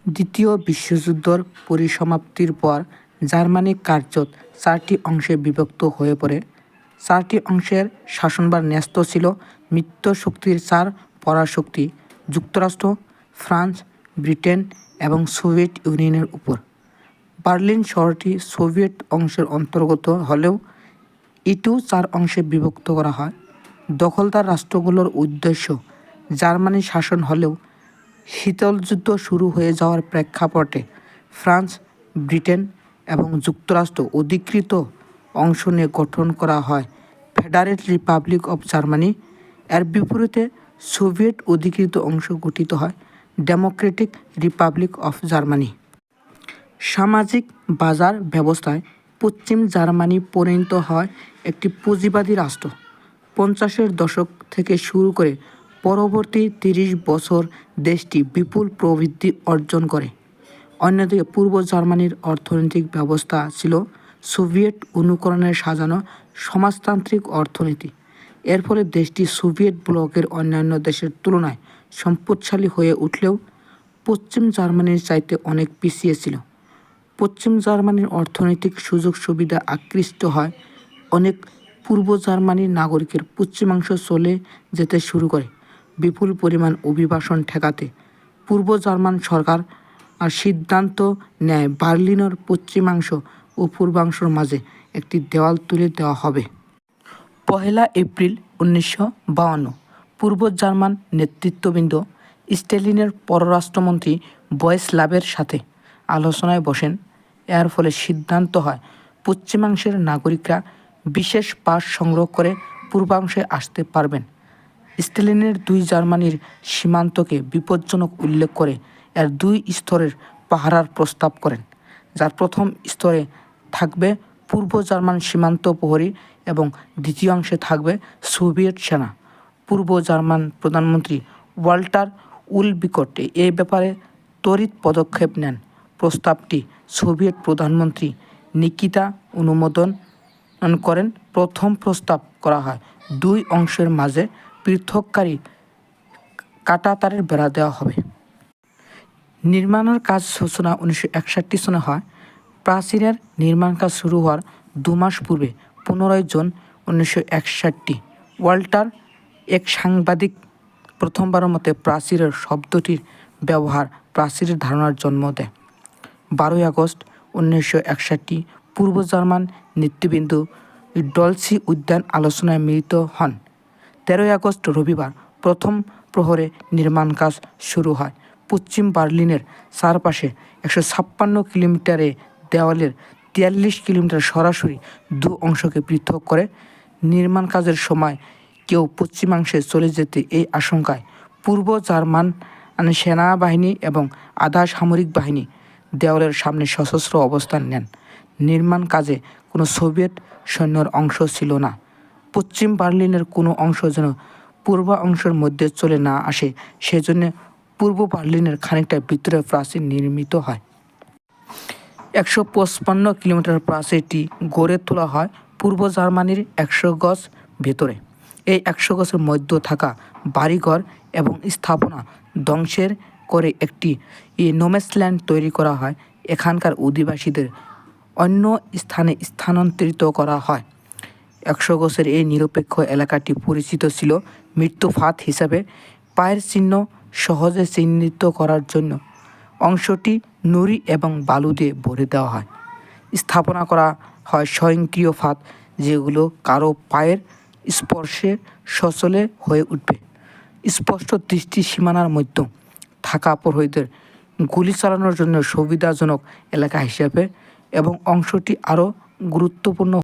দ্বিতীয় বিশ্বযুদ্ধের পরিসমাপ্তির পর জার্মানি কার্যত 4টি অংশে বিভক্ত হয়ে পড়ে। 4টি অংশের শাসনভার ন্যস্ত ছিল মিত্রশক্তির 4 পরাশক্তি যুক্তরাষ্ট্র, ফ্রান্স, ব্রিটেন এবং সোভিয়েত ইউনিয়নের উপর। বার্লিন শহরটি সোভিয়েত অংশের অন্তর্গত হলেও এটিও 4 অংশে বিভক্ত করা হয়। দখলদার রাষ্ট্রগুলোর উদ্দেশ্য জার্মানি শাসন হলেও শীতল যুদ্ধ শুরু হয়ে যাওয়ার প্রেক্ষাপটে ফ্রান্স, ব্রিটেন এবং যুক্তরাষ্ট্র অধিকৃত অংশ নিয়ে গঠন করা হয় ফেডারেল রিপাবলিক অফ জার্মানি। এর বিপরীতে সোভিয়েত অধিকৃত অংশ গঠিত হয় ডেমোক্রেটিক রিপাবলিক অফ জার্মানি। সামাজিক বাজার ব্যবস্থায় পশ্চিম জার্মানি পরিণত হয় একটি পুঁজিবাদী রাষ্ট্র। 50-এর দশক থেকে শুরু করে পরবর্তী 30 বছর দেশটি বিপুল প্রবৃদ্ধি অর্জন করে। অন্যদিকে পূর্ব জার্মানির অর্থনৈতিক ব্যবস্থা ছিল সোভিয়েত অনুকরণে সাজানো সমাজতান্ত্রিক অর্থনীতি। এর ফলে দেশটি সোভিয়েত ব্লকের অন্যান্য দেশের তুলনায় সম্পদশালী হয়ে উঠলেও পশ্চিম জার্মানির চাইতে অনেক পিছিয়ে ছিল। পশ্চিম জার্মানির অর্থনৈতিক সুযোগ সুবিধা আকৃষ্ট হয় অনেক পূর্ব জার্মানির নাগরিকের পশ্চিমাংশ চলে যেতে শুরু করে। বিপুল পরিমাণ অভিবাসন ঠেকাতে পূর্ব জার্মান সরকার সিদ্ধান্ত নেয় বার্লিনের পশ্চিমাংশ ও পূর্বাংশের মাঝে একটি দেওয়াল তুলে দেওয়া হবে। 1 এপ্রিল 1952 পূর্ব জার্মান নেতৃত্ববৃন্দ স্ট্যালিনের পররাষ্ট্রমন্ত্রী ভয়েস্লাভের সাথে আলোচনায় বসেন। এর ফলে সিদ্ধান্ত হয় পশ্চিমাংশের নাগরিকরা বিশেষ পাস সংগ্রহ করে পূর্বাংশে আসতে পারবেন। স্ট্যালিনের 2 জার্মানির সীমান্তকে বিপজ্জনক উল্লেখ করে এর 2 স্তরের পাহারার প্রস্তাব করেন, যার প্রথম স্তরে থাকবে পূর্ব জার্মান সীমান্ত প্রহরী এবং দ্বিতীয় অংশে থাকবে সোভিয়েত সেনা। পূর্ব জার্মান প্রধানমন্ত্রী ওয়াল্টার উলবিকট এ ব্যাপারে তড়িৎ পদক্ষেপ নেন। প্রস্তাবটি সোভিয়েত প্রধানমন্ত্রী নিকিতা অনুমোদন করেন। প্রথম প্রস্তাব করা হয় 2 অংশের মাঝে পৃথককারী কাঁটাতারের বেড়া দেওয়া হবে। নির্মাণের কাজ সূচনা 1961 সনে হয়। প্রাচীরের নির্মাণ কাজ শুরু হওয়ার 2 মাস পূর্বে 15 জুন 1961 ওয়াল্টার এক সাংবাদিক প্রথমবারের মতো প্রাচীরের শব্দটির ব্যবহার প্রাচীরের ধারণার জন্ম দেয়। 12 আগস্ট 1961 পূর্ব জার্মান নেতৃবৃন্দ ডলসি উদ্যান আলোচনায় মিলিত হন। 13 আগস্ট রবিবার প্রথম প্রহরে নির্মাণ কাজ শুরু হয়। পশ্চিম বার্লিনের চারপাশে 156 কিলোমিটারে দেওয়ালের 43 কিলোমিটার সরাসরি 2 অংশকে পৃথক করে। নির্মাণ কাজের সময় কেউ পশ্চিমাংশে চলে যেতে এই আশঙ্কায় পূর্ব জার্মান সেনাবাহিনী এবং আধা সামরিক বাহিনী দেওয়ালের সামনে সশস্ত্র অবস্থান নেন। নির্মাণ কাজে কোনো সোভিয়েত সৈন্যর অংশ ছিল না। পশ্চিম বার্লিনের কোনো অংশ যেন পূর্ব অংশের মধ্যে চলে না আসে, সেজন্য পূর্ব বার্লিনের খানিকটা ভিতরে প্রাচীর নির্মিত হয়। 155 কিলোমিটার প্রাচীরটি গড়ে তোলা হয় পূর্ব জার্মানির 100 গজ ভেতরে। এই 100 গজের মধ্যে থাকা বাড়িঘর এবং স্থাপনা ধ্বংসের করে একটি নোম্যান্সল্যান্ড তৈরি করা হয়। এখানকার অধিবাসীদের অন্য স্থানে স্থানান্তরিত করা হয়। 100 গজের এই নিরপেক্ষ এলাকাটি পরিচিত ছিল মৃত্যুফাত হিসাবে। পায়ের চিহ্ন সহজে চিহ্নিত করার জন্য অংশটি নুড়ি এবং বালু দিয়ে ভরে দেওয়া হয়। স্থাপনা করা হয় স্বয়ংক্রিয় ফাঁদ, যেগুলো কারো পায়ের স্পর্শে সচলে হয়ে উঠবে। স্পষ্ট দৃষ্টি সীমানার মধ্যে থাকা প্রহরীদের গুলি চালানোর জন্য সুবিধাজনক এলাকা হিসেবে এবং অংশটি আরও গুরুত্বপূর্ণ